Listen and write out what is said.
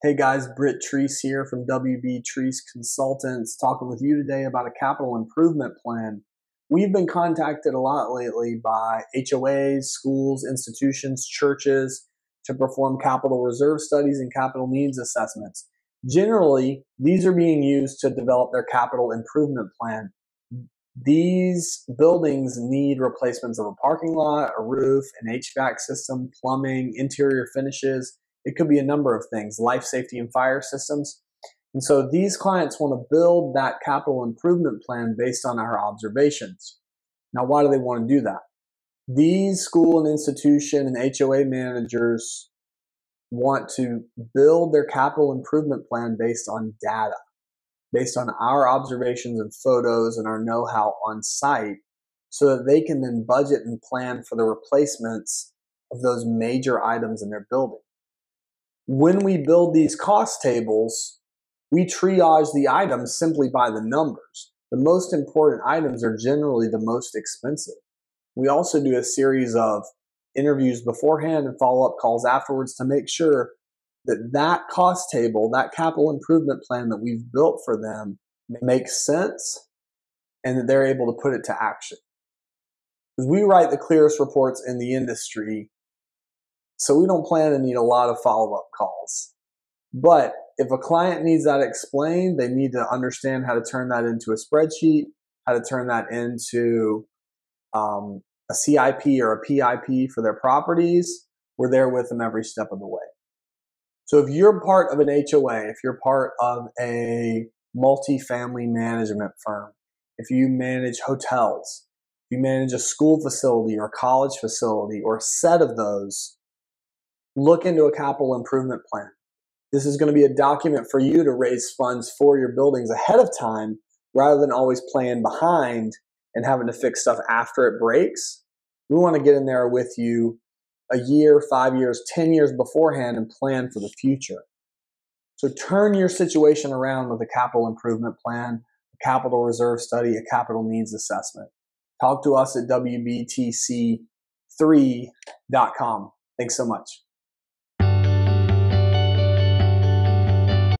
Hey guys, Britt Treese here from WB Treese Consultants, talking with you today about a capital improvement plan. We've been contacted a lot lately by HOAs, schools, institutions, churches to perform capital reserve studies and capital needs assessments. Generally, these are being used to develop their capital improvement plan. These buildings need replacements of a parking lot, a roof, an HVAC system, plumbing, interior finishes. It could be a number of things, life safety and fire systems. And so these clients want to build that capital improvement plan based on our observations. Now, why do they want to do that? These school and institution and HOA managers want to build their capital improvement plan based on data, based on our observations and photos and our know-how on site, so that they can then budget and plan for the replacements of those major items in their building. When we build these cost tables, we triage the items simply by the numbers. The most important items are generally the most expensive. We also do a series of interviews beforehand and follow-up calls afterwards to make sure that that cost table, that capital improvement plan that we've built for them makes sense and that they're able to put it to action. Because we write the clearest reports in the industry, so we don't plan to need a lot of follow-up calls. But if a client needs that explained, they need to understand how to turn that into a spreadsheet, how to turn that into a CIP or a PIP for their properties. We're there with them every step of the way. So if you're part of an HOA, if you're part of a multifamily management firm, if you manage hotels, if you manage a school facility or a college facility or a set of those, look into a capital improvement plan. This is going to be a document for you to raise funds for your buildings ahead of time rather than always playing behind and having to fix stuff after it breaks. We want to get in there with you a year, 5 years, 10 years beforehand and plan for the future. So turn your situation around with a capital improvement plan, a capital reserve study, a capital needs assessment. Talk to us at WBTC3.com. Thanks so much.